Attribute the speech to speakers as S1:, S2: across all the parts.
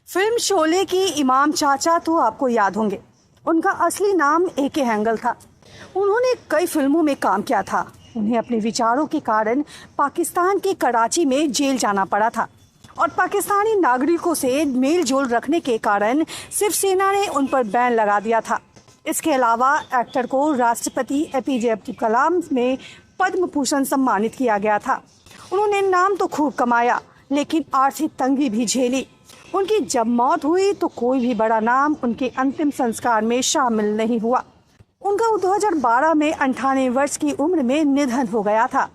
S1: Film Sholay की इमाम चाचा तो आपको याद होंगे। उनका असली नाम ए.के. हैंगल था। उन्होंने कई फिल्मों में काम किया था। उन्हें अपने विचारों के कारण पाकिस्तान के कराची में जेल जाना पड़ा था और पाकिस्तानी नागरिकों से मेल जोल रखने के कारण शिवसेना ने उन पर बैन लगा दिया था। इसके अलावा एक्टर को राष्ट्रपति ए.पी.जे. अब्दुल कलाम में पद्म भूषण सम्मानित किया गया था। उन्होंने नाम तो खूब कमाया, लेकिन आर्थिक तंगी भी झेली। उनकी जब मौत हुई तो कोई भी बड़ा नाम उनके अंतिम संस्कार में शामिल नहीं हुआ। उनका 2012 में 98 वर्ष की उम्र में निधन हो गया था।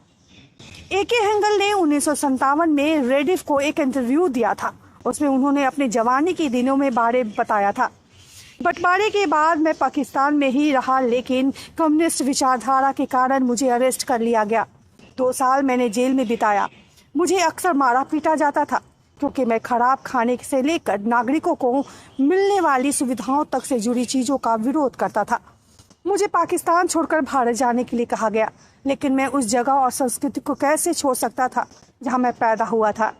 S1: ए.के. हैंगल ने 1957 में रेडिफ को एक इंटरव्यू दिया था। उसमें उन्होंने अपने जवानी के दिनों में बारे बताया था। बंटवारे के बाद मैं पाकिस्तान में ही रहा, लेकिन कम्युनिस्ट विचारधारा के कारण मुझे अरेस्ट कर लिया गया। 2 साल मैंने जेल में बिताया। मुझे अक्सर मारा पीटा जाता था क्योंकि मैं खराब खाने से लेकर नागरिकों को मिलने वाली सुविधाओं तक से जुड़ी चीज़ों का विरोध करता था। मुझे पाकिस्तान छोड़कर भारत जाने के लिए कहा गया, लेकिन मैं उस जगह और संस्कृति को कैसे छोड़ सकता था जहां मैं पैदा हुआ था।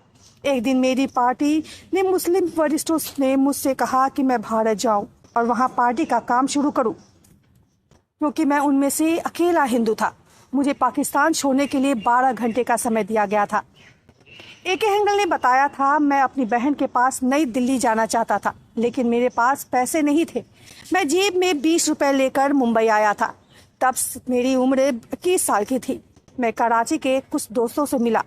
S1: एक दिन मेरी पार्टी ने मुस्लिम वरिष्ठों ने मुझसे कहा कि मैं भारत जाऊं और वहां पार्टी का काम शुरू करूं, क्योंकि मैं उनमें से अकेला हिंदू था। मुझे पाकिस्तान छोड़ने के लिए 12 घंटे का समय दिया गया था। ए.के. हैंगल ने बताया था, मैं अपनी बहन के पास नई दिल्ली जाना चाहता था, लेकिन मेरे पास पैसे नहीं थे। मैं जेब में 20 रुपए लेकर मुंबई आया था। तब मेरी उम्र 21 साल की थी। मैं कराची के कुछ दोस्तों से मिला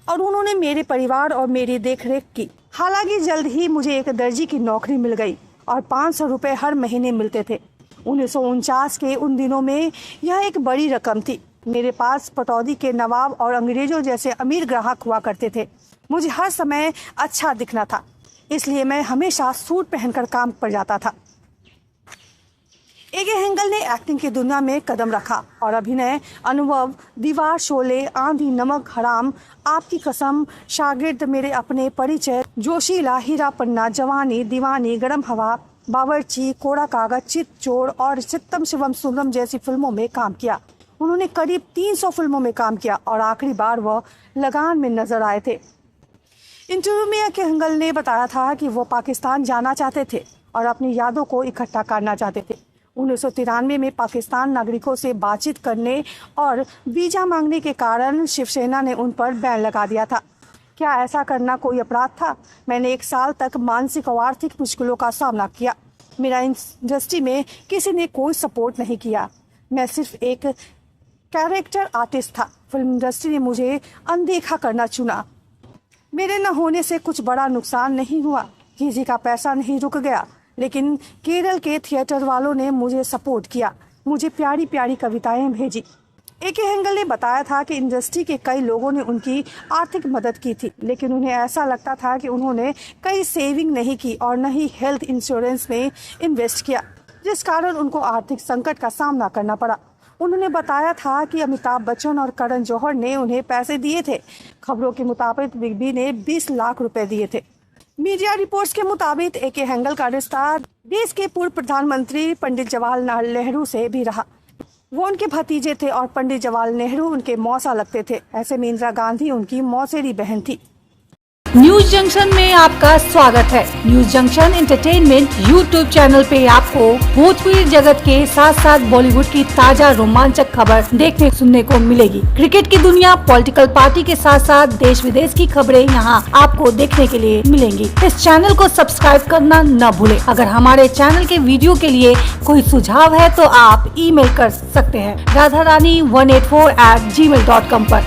S1: और उन्होंने मेरे परिवार और मेरी देखरेख की। हालांकि जल्द ही मुझे एक दर्जी की नौकरी मिल गई और 500 रुपये हर महीने मिलते थे। 1949 के उन दिनों में यह एक बड़ी रकम थी। मेरे पास पटौदी के नवाब और अंग्रेजों जैसे अमीर ग्राहक हुआ करते थे। मुझे हर समय अच्छा दिखना था, इसलिए मैं हमेशा सूट पहनकर काम पर जाता था। ए.के. हैंगल ने एक्टिंग की दुनिया में कदम रखा और अभिनय अनुभव दीवार, शोले, आंधी, नमक हराम, आपकी कसम, शागिर्द, मेरे अपने, परिचय, जोशीला, हीरा पन्ना, जवानी, दीवानी, गरम हवा, बावर्ची, कोड़ा कागज, चित चोर और चित्तम शिवम सुंदरम जैसी फिल्मों में काम किया। उन्होंने करीब 300 फिल्मों में काम किया और आखिरी बार वह लगान में नजर आए थे। इंटरव्यू में ए.के. हैंगल ने बताया था कि वो पाकिस्तान जाना चाहते थे और अपनी यादों को इकट्ठा करना चाहते थे। 1993 में पाकिस्तान नागरिकों से बातचीत करने और वीजा मांगने के कारण शिवसेना ने उन पर बैन लगा दिया था। क्या ऐसा करना कोई अपराध था? मैंने 1 साल तक मानसिक और आर्थिक मुश्किलों का सामना किया। मेरा इंडस्ट्री में किसी ने कोई सपोर्ट नहीं किया। मैं सिर्फ एक कैरेक्टर आर्टिस्ट था। फिल्म इंडस्ट्री ने मुझे अनदेखा करना चुना। मेरे न होने से कुछ बड़ा नुकसान नहीं हुआ, किसी का पैसा नहीं रुक गया, लेकिन केरल के थिएटर वालों ने मुझे सपोर्ट किया, मुझे प्यारी प्यारी कविताएं भेजी। ए.के. हैंगल ने बताया था कि इंडस्ट्री के कई लोगों ने उनकी आर्थिक मदद की थी, लेकिन उन्हें ऐसा लगता था कि उन्होंने कई सेविंग नहीं की और न ही हेल्थ इंश्योरेंस में इन्वेस्ट किया, जिस कारण उनको आर्थिक संकट का सामना करना पड़ा। उन्होंने बताया था कि अमिताभ बच्चन और करण जौहर ने उन्हें पैसे दिए थे। खबरों के मुताबिक बिग बी ने 20 लाख रुपए दिए थे। मीडिया रिपोर्ट्स के मुताबिक ए.के. हैंगल का रिश्ता देश के पूर्व प्रधानमंत्री पंडित जवाहरलाल नेहरू से भी रहा। वो उनके भतीजे थे और पंडित जवाहरलाल नेहरू उनके मौसा लगते थे। ऐसे में इंदिरा गांधी उनकी मौसेरी बहन थी।
S2: न्यूज जंक्शन में आपका स्वागत है। News junction entertainment YouTube channel पे आपको भोजपुरी जगत के साथ साथ बॉलीवुड की ताजा रोमांचक खबर देखने सुनने को मिलेगी। क्रिकेट की दुनिया, पॉलिटिकल पार्टी के साथ साथ देश विदेश की खबरें यहाँ आपको देखने के लिए मिलेंगी। इस चैनल को सब्सक्राइब करना न भूले। अगर हमारे चैनल के वीडियो के लिए कोई सुझाव है तो आप email कर सकते हैं radharani184@gmail.com पर।